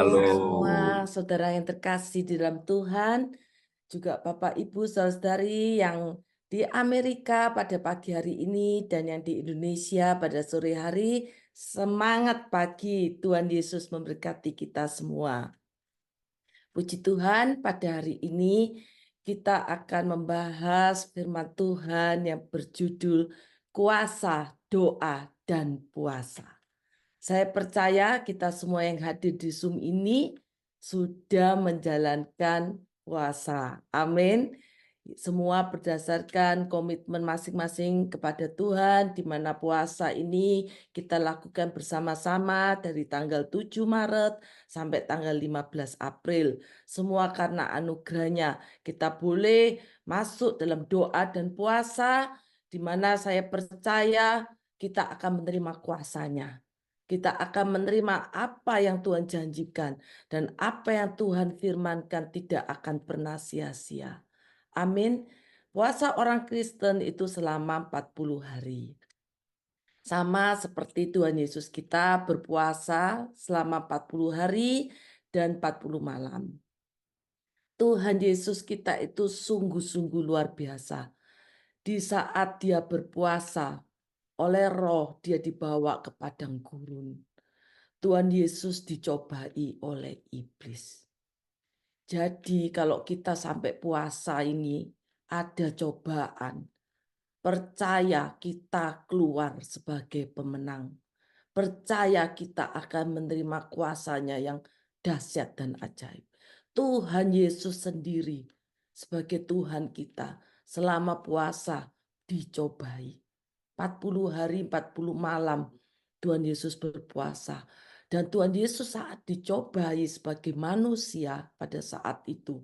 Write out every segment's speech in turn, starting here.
Shalom semua Shalom. saudara yang terkasih di dalam Tuhan, juga Bapak Ibu saudari yang di Amerika pada pagi hari ini dan yang di Indonesia pada sore hari. Semangat pagi, Tuhan Yesus memberkati kita semua. Puji Tuhan, pada hari ini kita akan membahas firman Tuhan yang berjudul Kuasa, Doa, dan Puasa. Saya percaya kita semua yang hadir di Zoom ini sudah menjalankan puasa. Amin. Semua berdasarkan komitmen masing-masing kepada Tuhan, di mana puasa ini kita lakukan bersama-sama dari tanggal 7 Maret sampai tanggal 15 April. Semua karena anugerahnya kita boleh masuk dalam doa dan puasa, di mana saya percaya kita akan menerima kuasanya. Kita akan menerima apa yang Tuhan janjikan dan apa yang Tuhan firmankan tidak akan pernah sia-sia. Amin. Puasa orang Kristen itu selama 40 hari. Sama seperti Tuhan Yesus kita berpuasa selama 40 hari dan 40 malam. Tuhan Yesus kita itu sungguh-sungguh luar biasa. Di saat dia berpuasa, oleh roh dia dibawa ke padang gurun. Tuhan Yesus dicobai oleh iblis. Jadi kalau kita sampai puasa ini ada cobaan, percaya kita keluar sebagai pemenang. Percaya kita akan menerima kuasanya yang dahsyat dan ajaib. Tuhan Yesus sendiri sebagai Tuhan kita selama puasa dicobai. 40 hari 40 malam Tuhan Yesus berpuasa. Dan Tuhan Yesus saat dicobai sebagai manusia pada saat itu,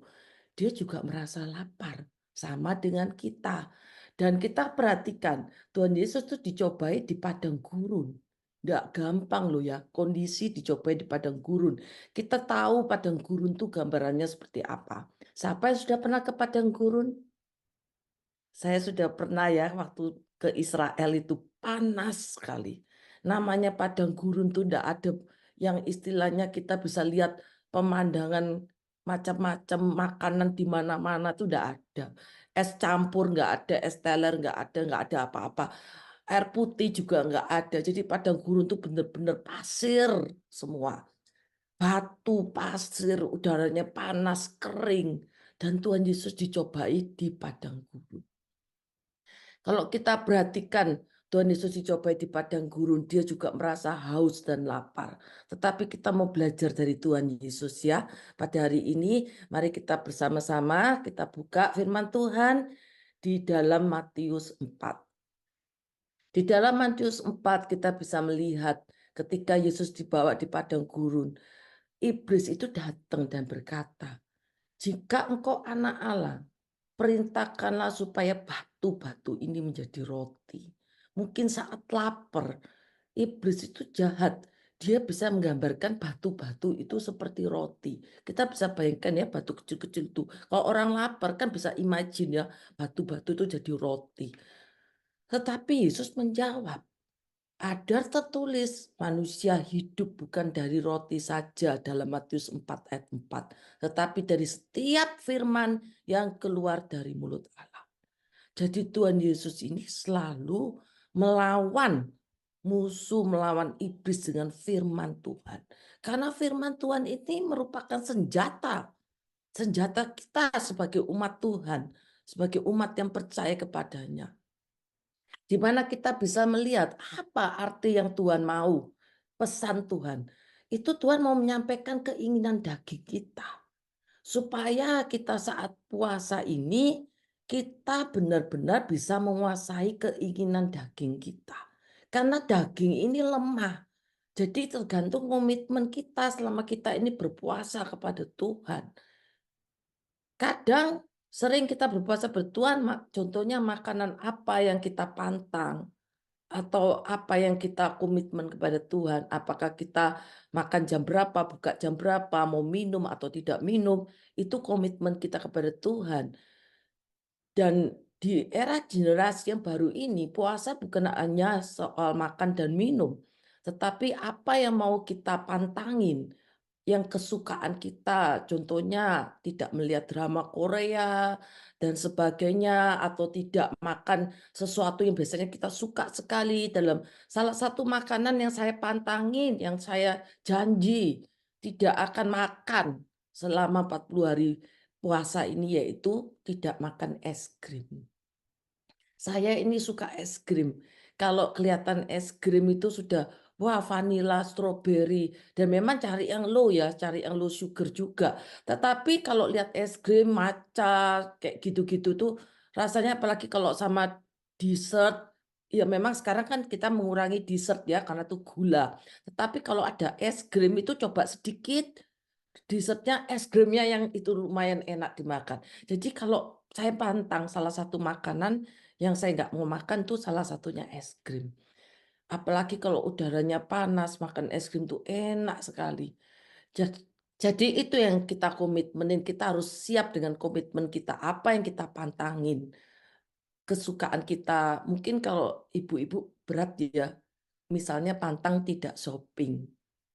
dia juga merasa lapar sama dengan kita. Dan kita perhatikan Tuhan Yesus itu dicobai di padang gurun. Nggak gampang loh ya, kondisi dicobai di padang gurun. Kita tahu padang gurun itu gambarannya seperti apa. Siapa yang sudah pernah ke padang gurun? Saya sudah pernah ya waktu ke Israel itu panas sekali. Namanya padang gurun tuh nggak ada yang istilahnya kita bisa lihat pemandangan macam-macam makanan di mana-mana tuh nggak ada. Es campur nggak ada, es teler nggak ada apa-apa. Air putih juga nggak ada. Jadi padang gurun tuh bener-bener pasir semua. Batu, pasir, udaranya panas, kering. Dan Tuhan Yesus dicobai di padang gurun. Kalau kita perhatikan Tuhan Yesus dicobai di padang gurun, dia juga merasa haus dan lapar. Tetapi kita mau belajar dari Tuhan Yesus ya. Pada hari ini mari kita bersama-sama kita buka firman Tuhan di dalam Matius 4. Di dalam Matius 4 kita bisa melihat ketika Yesus dibawa di padang gurun, iblis itu datang dan berkata, "Jika engkau anak Allah, perintahkanlah supaya batu-batu ini menjadi roti." Mungkin saat lapar, iblis itu jahat. Dia bisa menggambarkan batu-batu itu seperti roti. Kita bisa bayangkan ya batu kecil-kecil itu. Kalau orang lapar kan bisa imagine ya batu-batu itu jadi roti. Tetapi Yesus menjawab, ada tertulis manusia hidup bukan dari roti saja dalam Matius 4 ayat 4. Tetapi dari setiap firman yang keluar dari mulut Allah. Jadi Tuhan Yesus ini selalu melawan musuh, melawan iblis dengan firman Tuhan. Karena firman Tuhan ini merupakan senjata. Senjata kita sebagai umat Tuhan. Sebagai umat yang percaya kepadanya. Di mana kita bisa melihat apa arti yang Tuhan mau. Pesan Tuhan. Itu Tuhan mau menyampaikan keinginan daging kita. Supaya kita saat puasa ini, kita benar-benar bisa menguasai keinginan daging kita. Karena daging ini lemah. Jadi tergantung komitmen kita selama kita ini berpuasa kepada Tuhan. Kadang sering kita berpuasa bertuhan, contohnya makanan apa yang kita pantang. Atau apa yang kita komitmen kepada Tuhan. Apakah kita makan jam berapa, buka jam berapa, mau minum atau tidak minum. Itu komitmen kita kepada Tuhan. Dan di era generasi yang baru ini, puasa bukan hanya soal makan dan minum. Tetapi apa yang mau kita pantangin. yang kesukaan kita, contohnya tidak melihat drama Korea dan sebagainya, atau tidak makan sesuatu yang biasanya kita suka sekali. Dalam salah satu makanan yang saya pantangin, yang saya janji tidak akan makan selama 40 hari puasa ini, yaitu tidak makan es krim. Saya ini suka es krim. Kalau kelihatan es krim itu sudah, wah, vanila, stroberi, dan memang cari yang low ya, cari yang low sugar juga. Tetapi kalau lihat es krim, matcha, kayak gitu-gitu tuh rasanya, apalagi kalau sama dessert, ya memang sekarang kan kita mengurangi dessert ya karena tuh gula. Tetapi kalau ada es krim itu coba sedikit dessertnya, es krimnya yang itu lumayan enak dimakan. Jadi kalau saya pantang salah satu makanan yang saya nggak mau makan tuh salah satunya es krim. Apalagi kalau udaranya panas, makan es krim tuh enak sekali. Jad jadi itu yang kita komitmenin, kita harus siap dengan komitmen kita, apa yang kita pantangin, kesukaan kita. Mungkin kalau ibu-ibu berat ya, misalnya pantang tidak shopping.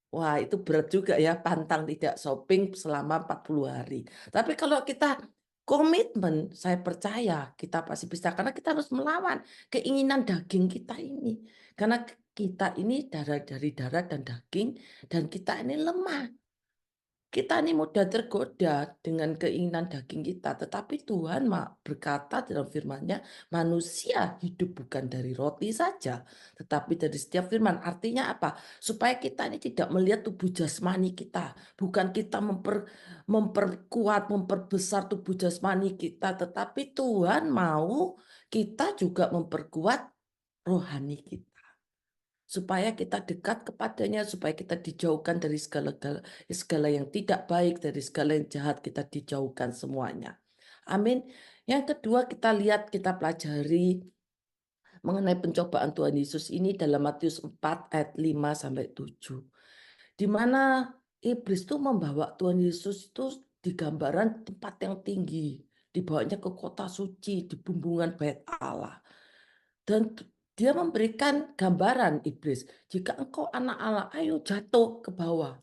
Wah, itu berat juga ya, pantang tidak shopping selama 40 hari. Tapi kalau kita komitmen, saya percaya kita pasti bisa. Karena kita harus melawan keinginan daging kita ini. Karena kita ini darah dari darah dan daging, dan kita ini lemah. Kita ini mudah tergoda dengan keinginan daging kita, tetapi Tuhan berkata dalam firman-Nya, manusia hidup bukan dari roti saja, tetapi dari setiap firman. Artinya apa? Supaya kita ini tidak melihat tubuh jasmani kita, bukan kita memperkuat, memperbesar tubuh jasmani kita, tetapi Tuhan mau kita juga memperkuat rohani kita. Supaya kita dekat kepadanya, supaya kita dijauhkan dari segala yang tidak baik, dari segala yang jahat, kita dijauhkan semuanya. Amin. Yang kedua, kita lihat, kita pelajari mengenai pencobaan Tuhan Yesus ini dalam Matius 4 ayat 5 sampai 7. Di mana iblis itu membawa Tuhan Yesus itu di gambaran tempat yang tinggi, dibawanya ke kota suci, di bumbungan bait Allah. Dan dia memberikan gambaran iblis, jika engkau anak Allah, ayo jatuh ke bawah.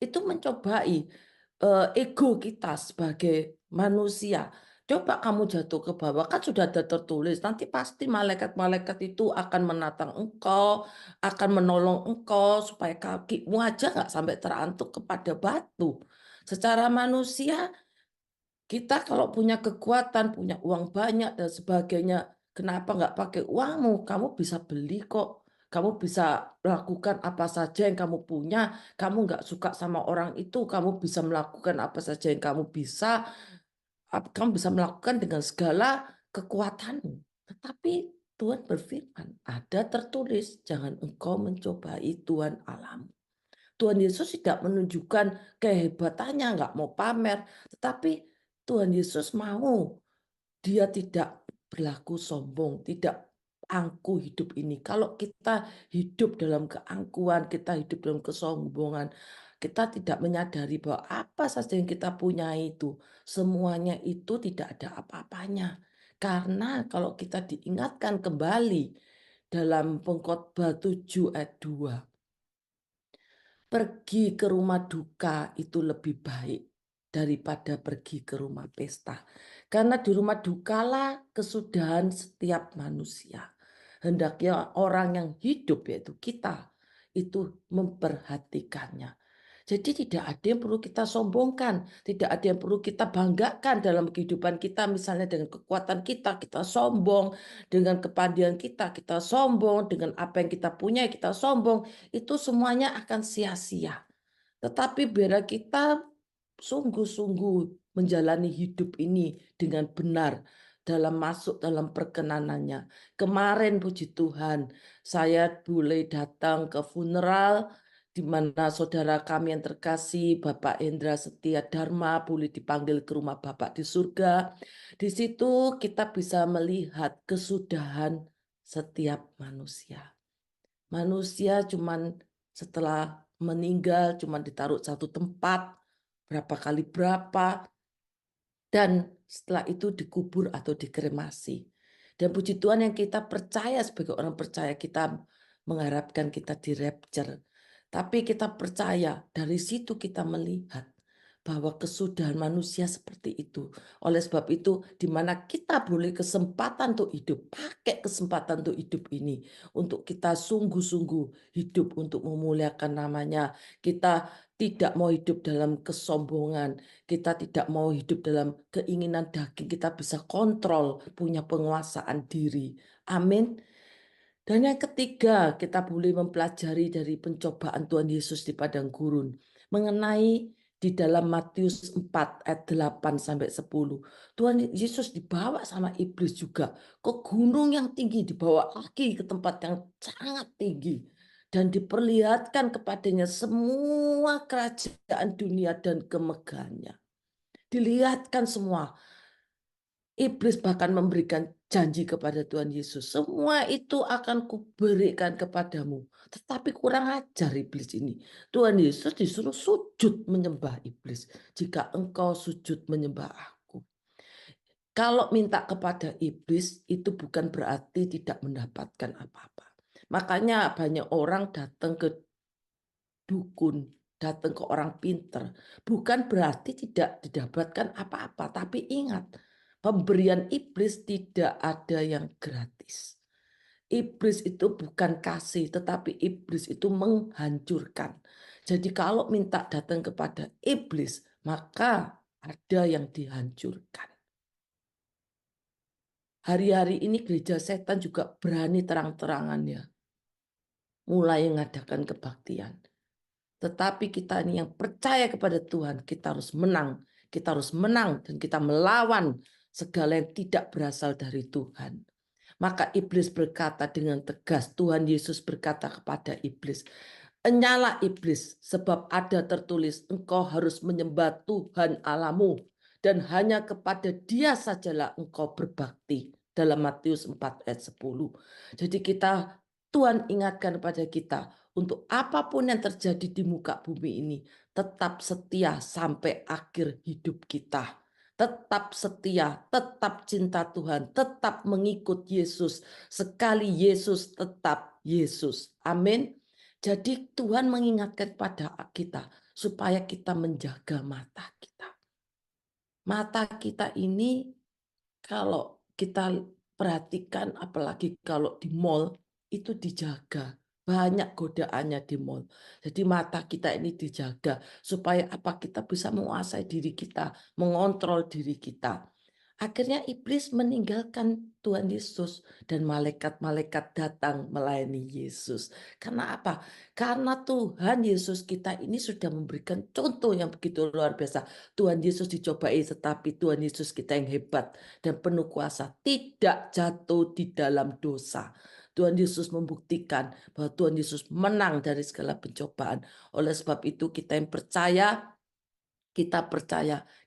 Itu mencobai ego kita sebagai manusia. Coba kamu jatuh ke bawah, kan sudah ada tertulis, nanti pasti malaikat-malaikat itu akan menatang engkau, akan menolong engkau, supaya kakimu aja nggak sampai terantuk kepada batu. Secara manusia, kita kalau punya kekuatan, punya uang banyak dan sebagainya, kenapa nggak pakai uangmu? Kamu bisa beli kok. Kamu bisa melakukan apa saja yang kamu punya. Kamu nggak suka sama orang itu, kamu bisa melakukan apa saja yang kamu bisa. Kamu bisa melakukan dengan segala kekuatanmu. Tetapi Tuhan berfirman, ada tertulis, jangan engkau mencobai Tuhan Allahmu. Tuhan Yesus tidak menunjukkan kehebatannya, nggak mau pamer, tetapi Tuhan Yesus mau dia tidak berlaku sombong, tidak angkuh hidup ini. Kalau kita hidup dalam keangkuhan, kita hidup dalam kesombongan, kita tidak menyadari bahwa apa saja yang kita punya itu, semuanya itu tidak ada apa-apanya. Karena kalau kita diingatkan kembali dalam Pengkhotbah 7 ayat 2, pergi ke rumah duka itu lebih baik daripada pergi ke rumah pesta. Karena di rumah dukalah kesudahan setiap manusia. Hendaknya orang yang hidup, yaitu kita, itu memperhatikannya. Jadi tidak ada yang perlu kita sombongkan, tidak ada yang perlu kita banggakan dalam kehidupan kita. Misalnya dengan kekuatan kita, kita sombong, dengan kepandaian kita sombong, dengan apa yang kita punya, kita sombong. Itu semuanya akan sia-sia. Tetapi biar kita sungguh-sungguh menjalani hidup ini dengan benar dalam masuk dalam perkenanannya. Kemarin puji Tuhan, saya boleh datang ke funeral di mana saudara kami yang terkasih, Bapak Hendra Setia Dharma, boleh dipanggil ke rumah Bapak di surga. Di situ kita bisa melihat kesudahan setiap manusia. Manusia cuman setelah meninggal cuman ditaruh satu tempat, berapa kali berapa, dan setelah itu dikubur atau dikremasi. Dan puji Tuhan yang kita percaya sebagai orang percaya, kita mengharapkan kita di rapture. Tapi kita percaya, dari situ kita melihat bahwa kesudahan manusia seperti itu. Oleh sebab itu, di mana kita boleh kesempatan untuk hidup, pakai kesempatan untuk hidup ini, untuk kita sungguh-sungguh hidup untuk memuliakan namanya. Kita tidak mau hidup dalam kesombongan, kita tidak mau hidup dalam keinginan daging, kita bisa kontrol, punya penguasaan diri. Amin. Dan yang ketiga, kita boleh mempelajari dari pencobaan Tuhan Yesus di padang gurun mengenai di dalam Matius 4 ayat 8 sampai 10. Tuhan Yesus dibawa sama iblis juga ke gunung yang tinggi, dibawa lagi ke tempat yang sangat tinggi dan diperlihatkan kepadanya semua kerajaan dunia dan kemegahannya. Dilihatkan semua. Iblis bahkan memberikan janji kepada Tuhan Yesus, semua itu akan kuberikan kepadamu. Tetapi kurang ajar iblis ini. Tuhan Yesus disuruh sujud menyembah iblis. Jika engkau sujud menyembah aku. Kalau minta kepada iblis itu bukan berarti tidak mendapatkan apa-apa. Makanya banyak orang datang ke dukun, datang ke orang pinter. Bukan berarti tidak didapatkan apa-apa. Tapi ingat, pemberian iblis tidak ada yang gratis. Iblis itu bukan kasih, tetapi iblis itu menghancurkan. Jadi kalau minta datang kepada iblis, maka ada yang dihancurkan. Hari-hari ini gereja setan juga berani terang-terangannya. Mulai mengadakan kebaktian. Tetapi kita ini yang percaya kepada Tuhan, kita harus menang. Kita harus menang dan kita melawan segala yang tidak berasal dari Tuhan. Maka iblis berkata dengan tegas, Tuhan Yesus berkata kepada iblis, "Enyalah iblis, sebab ada tertulis, engkau harus menyembah Tuhan Allahmu, dan hanya kepada Dia sajalah engkau berbakti." Dalam Matius 4 ayat 10. Jadi Tuhan ingatkan kepada kita, untuk apapun yang terjadi di muka bumi ini, tetap setia sampai akhir hidup kita. Tetap setia, tetap cinta Tuhan, tetap mengikut Yesus. Sekali Yesus, tetap Yesus. Amin. Jadi Tuhan mengingatkan pada kita supaya kita menjaga mata kita. Mata kita ini kalau kita perhatikan, apalagi kalau di mall, itu dijaga. Banyak godaannya di mall. Jadi mata kita ini dijaga supaya apa, kita bisa menguasai diri kita, mengontrol diri kita. Akhirnya iblis meninggalkan Tuhan Yesus dan malaikat-malaikat datang melayani Yesus. Karena apa? Karena Tuhan Yesus kita ini sudah memberikan contoh yang begitu luar biasa. Tuhan Yesus dicobai, tetapi Tuhan Yesus kita yang hebat dan penuh kuasa, tidak jatuh di dalam dosa. Tuhan Yesus membuktikan bahwa Tuhan Yesus menang dari segala pencobaan. Oleh sebab itu kita yang percaya,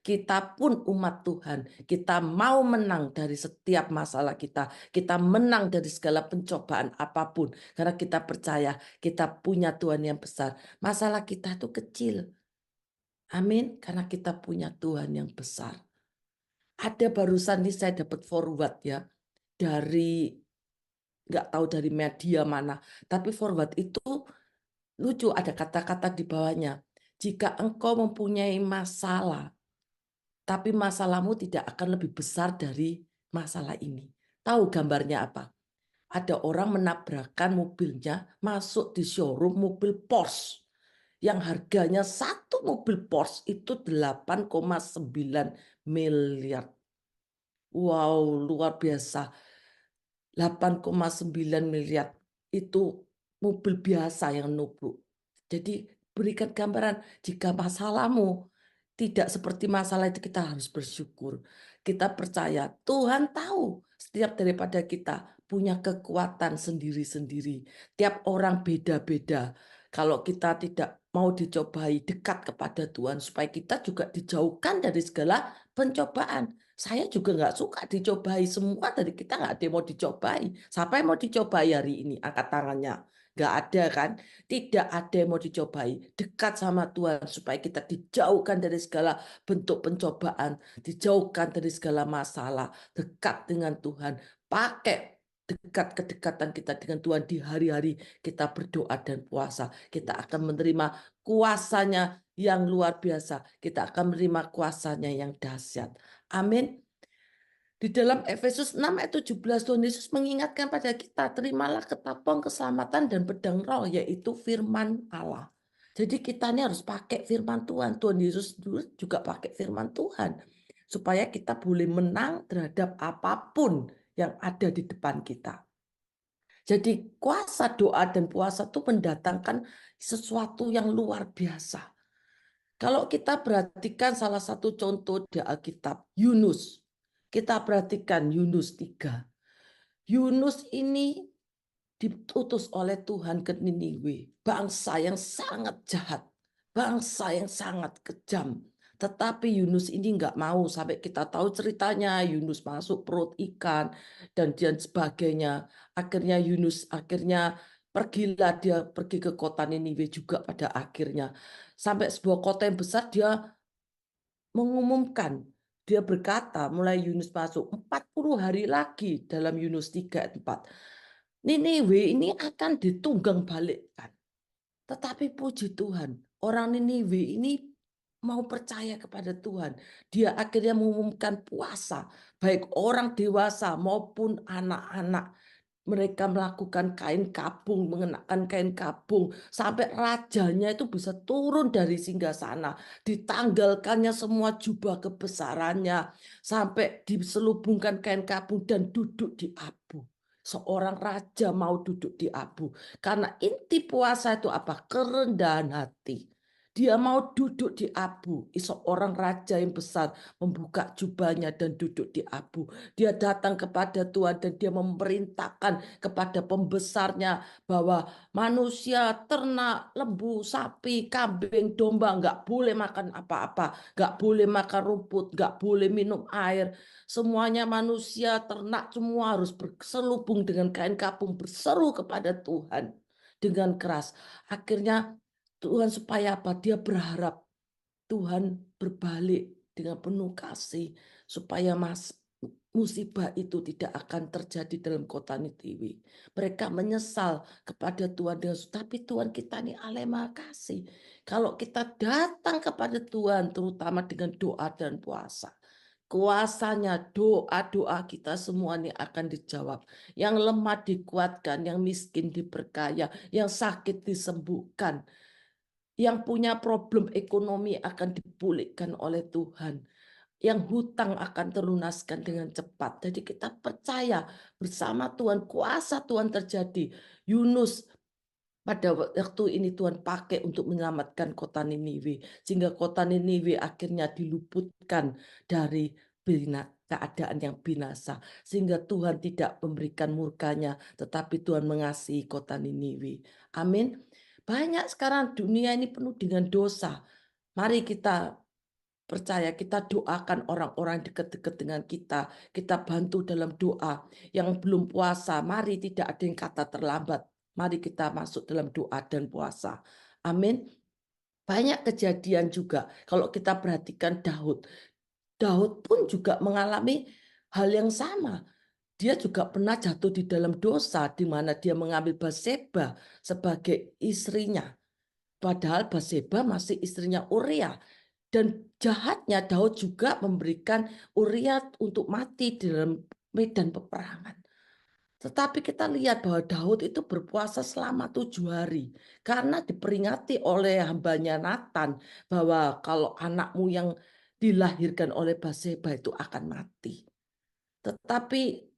kita pun umat Tuhan, kita mau menang dari setiap masalah kita. Kita menang dari segala pencobaan apapun. Karena kita percaya kita punya Tuhan yang besar. Masalah kita itu kecil. Amin. Karena kita punya Tuhan yang besar. Ada barusan ini saya dapat forward ya. Nggak tahu dari media mana. Tapi forward itu lucu, ada kata-kata di bawahnya. Jika engkau mempunyai masalah, tapi masalahmu tidak akan lebih besar dari masalah ini. Tahu gambarnya apa? Ada orang menabrakkan mobilnya masuk di showroom mobil Porsche. Yang harganya satu mobil Porsche itu 8,9 miliar. Wow, luar biasa. 8,9 miliar itu mobil biasa yang nubruk. Jadi berikan gambaran, jika masalahmu tidak seperti masalah itu, kita harus bersyukur. Kita percaya Tuhan tahu setiap daripada kita punya kekuatan sendiri-sendiri. Tiap orang beda-beda. Kalau kita tidak mau dicobai, dekat kepada Tuhan supaya kita juga dijauhkan dari segala pencobaan. Saya juga nggak suka dicobai, semua dari kita nggak ada yang mau dicobai. Siapa yang mau dicobai hari ini? Angkat tangannya. Nggak ada kan? Tidak ada yang mau dicobai. Dekat sama Tuhan supaya kita dijauhkan dari segala bentuk pencobaan, dijauhkan dari segala masalah. Dekat dengan Tuhan. Pakai kedekatan kita dengan Tuhan di hari-hari kita berdoa dan puasa. Kita akan menerima kuasanya yang luar biasa. Kita akan menerima kuasanya yang dahsyat. Amin. Di dalam Efesus 6 ayat 17, Tuhan Yesus mengingatkan pada kita, terimalah ketapang keselamatan dan pedang roh, yaitu firman Allah. Jadi kita ini harus pakai firman Tuhan. Tuhan Yesus juga pakai firman Tuhan. Supaya kita boleh menang terhadap apapun yang ada di depan kita. Jadi kuasa doa dan puasa itu mendatangkan sesuatu yang luar biasa. Kalau kita perhatikan salah satu contoh di Alkitab, Yunus. Kita perhatikan Yunus 3. Yunus ini diutus oleh Tuhan ke Niniwe, bangsa yang sangat jahat, bangsa yang sangat kejam. Tetapi Yunus ini nggak mau, sampai kita tahu ceritanya, Yunus masuk perut ikan dan sebagainya. Akhirnya Yunus pergilah dia pergi ke kota Niniwe juga pada akhirnya. Sampai sebuah kota yang besar dia mengumumkan, dia berkata mulai Yunus masuk 40 hari lagi dalam Yunus 3 ayat 4. Niniwe ini akan ditunggang balikkan. Tetapi puji Tuhan, orang Niniwe ini mau percaya kepada Tuhan. Dia akhirnya mengumumkan puasa, baik orang dewasa maupun anak-anak. Mereka melakukan kain kapung, mengenakan kain kapung, sampai rajanya itu bisa turun dari singgasana, ditanggalkannya semua jubah kebesarannya, sampai diselubungkan kain kapung dan duduk di abu. Seorang raja mau duduk di abu, karena inti puasa itu apa? Kerendahan hati. Dia mau duduk di abu. Seorang raja yang besar membuka jubahnya dan duduk di abu. Dia datang kepada Tuhan dan dia memerintahkan kepada pembesarnya bahwa manusia, ternak, lembu, sapi, kambing, domba nggak boleh makan apa-apa, nggak boleh makan rumput, nggak boleh minum air. Semuanya manusia, ternak semua harus berselubung dengan kain kapung, berseru kepada Tuhan dengan keras. Akhirnya Tuhan supaya apa? Dia berharap Tuhan berbalik dengan penuh kasih supaya musibah itu tidak akan terjadi dalam kota Niniwe. Mereka menyesal kepada Tuhan dengan, tapi Tuhan kita ini Allah Maha Kasih. Kalau kita datang kepada Tuhan terutama dengan doa dan puasa, kuasanya doa-doa kita semua ini akan dijawab. Yang lemah dikuatkan, yang miskin diberkaya, yang sakit disembuhkan, yang punya problem ekonomi akan dipulihkan oleh Tuhan. Yang hutang akan terlunaskan dengan cepat. Jadi kita percaya bersama Tuhan, kuasa Tuhan terjadi. Yunus pada waktu ini Tuhan pakai untuk menyelamatkan kota Niniwe. Sehingga kota Niniwe akhirnya diluputkan dari keadaan yang binasa. Sehingga Tuhan tidak memberikan murkanya, tetapi Tuhan mengasihi kota Niniwe. Amin. Banyak sekarang dunia ini penuh dengan dosa. Mari kita percaya, kita doakan orang-orang dekat-dekat dengan kita. Kita bantu dalam doa. Yang belum puasa, mari tidak ada yang kata terlambat. Mari kita masuk dalam doa dan puasa. Amin. Banyak kejadian juga. Kalau kita perhatikan Daud. Daud pun juga mengalami hal yang sama. Dia juga pernah jatuh di dalam dosa di mana dia mengambil Batseba sebagai istrinya. Padahal Batseba masih istrinya Uria. Dan jahatnya Daud juga memberikan Uria untuk mati di dalam medan peperangan. Tetapi kita lihat bahwa Daud itu berpuasa selama 7 hari. Karena diperingati oleh hambanya Nathan bahwa kalau anakmu yang dilahirkan oleh Batseba itu akan mati. Tetapi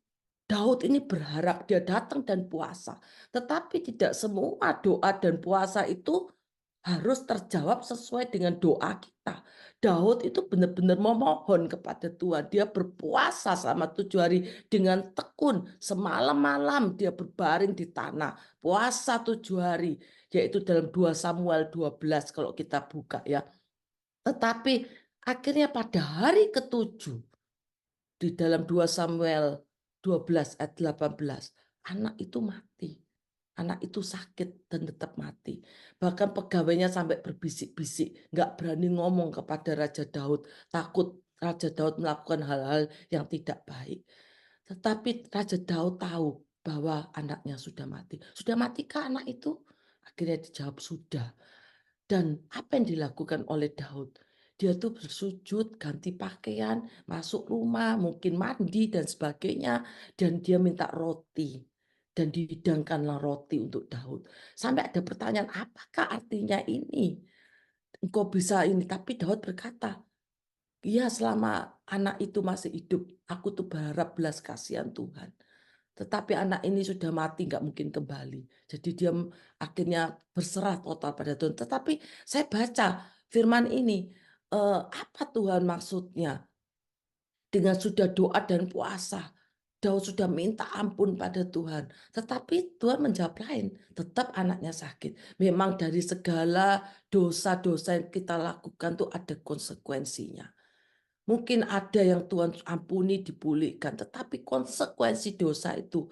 Daud ini berharap, dia datang dan puasa. Tetapi tidak semua doa dan puasa itu harus terjawab sesuai dengan doa kita. Daud itu benar-benar memohon kepada Tuhan. Dia berpuasa selama 7 hari dengan tekun. Semalam-malam dia berbaring di tanah. Puasa 7 hari. Yaitu dalam 2 Samuel 12 kalau kita buka ya. Tetapi akhirnya pada hari ke-7 di dalam 2 Samuel 12 ayat 18, anak itu mati. Anak itu sakit dan tetap mati. Bahkan pegawainya sampai berbisik-bisik, nggak berani ngomong kepada Raja Daud, takut Raja Daud melakukan hal-hal yang tidak baik. Tetapi Raja Daud tahu bahwa anaknya sudah mati. "Sudah matikah anak itu?" Akhirnya dijawab, "Sudah." Dan apa yang dilakukan oleh Daud? Dia tuh bersujud, ganti pakaian, masuk rumah, mungkin mandi dan sebagainya, dan dia minta roti. Dan dihidangkanlah roti untuk Daud. Sampai ada pertanyaan, apakah artinya ini? Engkau bisa ini, tapi Daud berkata, "Iya, selama anak itu masih hidup, aku tuh berharap belas kasihan Tuhan. Tetapi anak ini sudah mati, nggak mungkin kembali." Jadi dia akhirnya berserah total pada Tuhan. Tetapi saya baca firman ini, apa Tuhan maksudnya dengan sudah doa dan puasa. Daud sudah minta ampun pada Tuhan. Tetapi Tuhan menjawab lain, tetap anaknya sakit. Memang dari segala dosa-dosa yang kita lakukan tuh ada konsekuensinya. Mungkin ada yang Tuhan ampuni, dipulihkan, tetapi konsekuensi dosa itu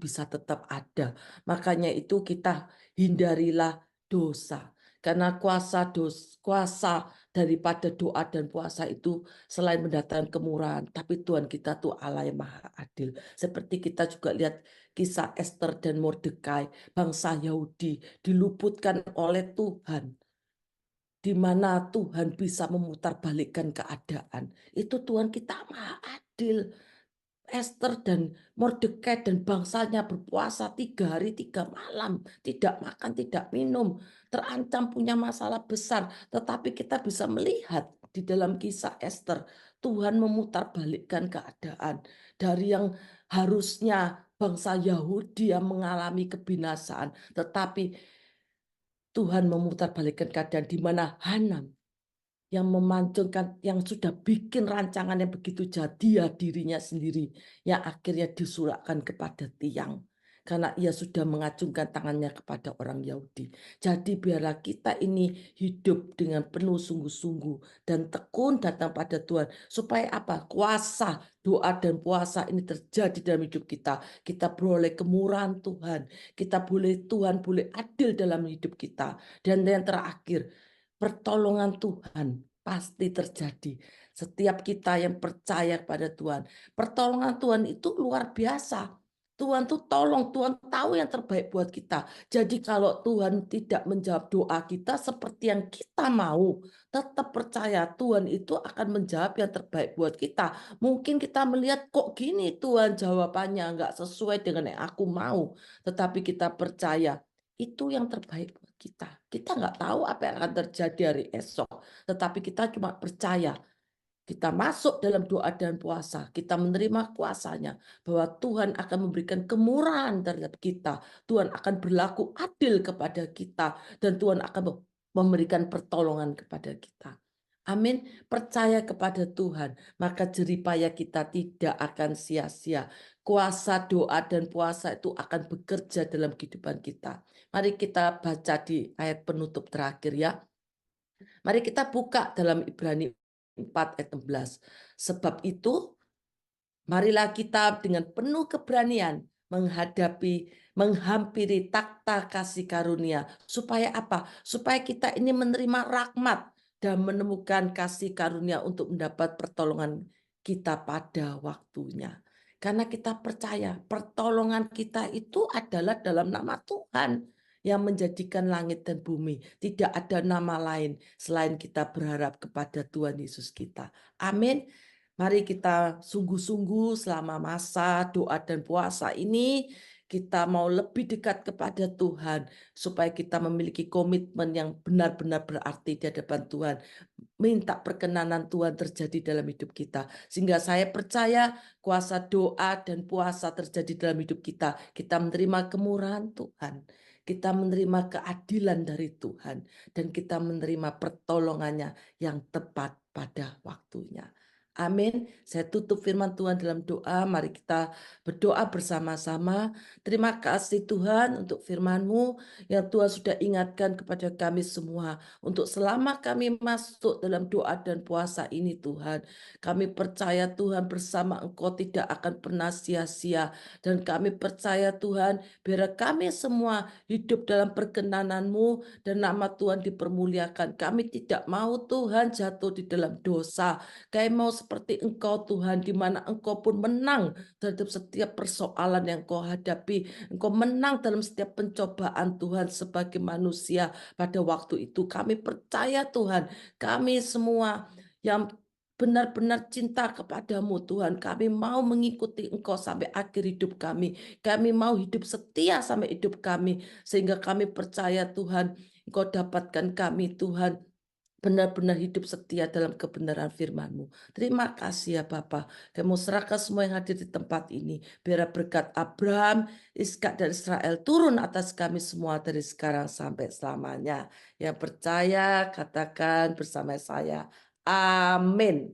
bisa tetap ada. Makanya itu kita hindarilah dosa. Karena kuasa daripada doa dan puasa itu selain mendatangkan kemurahan, tapi Tuhan kita tuh Allah yang maha adil. Seperti kita juga lihat kisah Esther dan Mordekai, bangsa Yahudi diluputkan oleh Tuhan, di mana Tuhan bisa memutarbalikkan keadaan. Itu Tuhan kita maha adil. Esther dan Mordekai dan bangsanya berpuasa 3 hari 3 malam. Tidak makan, tidak minum. Terancam punya masalah besar. Tetapi kita bisa melihat di dalam kisah Esther, Tuhan memutarbalikkan keadaan. Dari yang harusnya bangsa Yahudi yang mengalami kebinasaan. Tetapi Tuhan memutarbalikkan keadaan di mana Hanan yang memancungkan, yang sudah bikin rancangan yang begitu jadi dirinya sendiri, yang akhirnya disulakkan kepada tiang karena ia sudah mengacungkan tangannya kepada orang Yahudi. Jadi biarlah kita ini hidup dengan penuh sungguh-sungguh dan tekun datang pada Tuhan, supaya apa? Kuasa doa dan puasa ini terjadi dalam hidup kita. Kita beroleh kemurahan Tuhan, kita boleh, Tuhan boleh adil dalam hidup kita. Dan yang terakhir, pertolongan Tuhan pasti terjadi. Setiap kita yang percaya pada Tuhan, pertolongan Tuhan itu luar biasa. Tuhan tuh tolong, Tuhan tahu yang terbaik buat kita. Jadi kalau Tuhan tidak menjawab doa kita seperti yang kita mau, tetap percaya Tuhan itu akan menjawab yang terbaik buat kita. Mungkin kita melihat kok gini Tuhan jawabannya nggak sesuai dengan yang aku mau. Tetapi kita percaya itu yang terbaik buat kita. Kita nggak tahu apa yang akan terjadi hari esok, tetapi kita cuma percaya. Kita masuk dalam doa dan puasa, kita menerima kuasanya, bahwa Tuhan akan memberikan kemurahan terhadap kita. Tuhan akan berlaku adil kepada kita, dan Tuhan akan memberikan pertolongan kepada kita. Amin. Percaya kepada Tuhan, maka jeripaya kita tidak akan sia-sia. Kuasa doa dan puasa itu akan bekerja dalam kehidupan kita. Mari kita baca di ayat penutup terakhir ya. Mari kita buka dalam Ibrani 4 ayat 16. Sebab itu, marilah kita dengan penuh keberanian menghampiri takhta kasih karunia. Supaya apa? Supaya kita ini menerima rahmat dan menemukan kasih karunia untuk mendapat pertolongan kita pada waktunya. Karena kita percaya pertolongan kita itu adalah dalam nama Tuhan yang menjadikan langit dan bumi. Tidak ada nama lain selain kita berharap kepada Tuhan Yesus kita. Amin. Mari kita sungguh-sungguh selama masa doa dan puasa ini, kita mau lebih dekat kepada Tuhan, supaya kita memiliki komitmen yang benar-benar berarti di hadapan Tuhan. Minta perkenanan Tuhan terjadi dalam hidup kita. Sehingga saya percaya kuasa doa dan puasa terjadi dalam hidup kita. Kita menerima kemurahan Tuhan. Kita menerima keadilan dari Tuhan. Dan kita menerima pertolongannya yang tepat pada waktunya. Amin. Saya tutup firman Tuhan dalam doa. Mari kita berdoa bersama-sama. Terima kasih Tuhan untuk firman-Mu yang Tuhan sudah ingatkan kepada kami semua. Untuk selama kami masuk dalam doa dan puasa ini Tuhan. Kami percaya Tuhan bersama Engkau tidak akan pernah sia-sia. Dan kami percaya Tuhan biar kami semua hidup dalam perkenanan-Mu dan nama Tuhan dipermuliakan. Kami tidak mau Tuhan jatuh di dalam dosa. Kami mau seperti Engkau Tuhan, di mana Engkau pun menang terhadap setiap persoalan yang Kau hadapi. Engkau menang dalam setiap pencobaan Tuhan sebagai manusia pada waktu itu. Kami percaya Tuhan, kami semua yang benar-benar cinta kepadamu Tuhan. Kami mau mengikuti Engkau sampai akhir hidup kami. Kami mau hidup setia sampai hidup kami. Sehingga kami percaya Tuhan, Engkau dapatkan kami Tuhan benar-benar hidup setia dalam kebenaran firman-Mu. Terima kasih ya Bapa. Kami mau serahkan semua yang hadir di tempat ini. Biar berkat Abraham, Ishak dan Israel turun atas kami semua dari sekarang sampai selamanya. Yang percaya katakan bersama saya. Amin.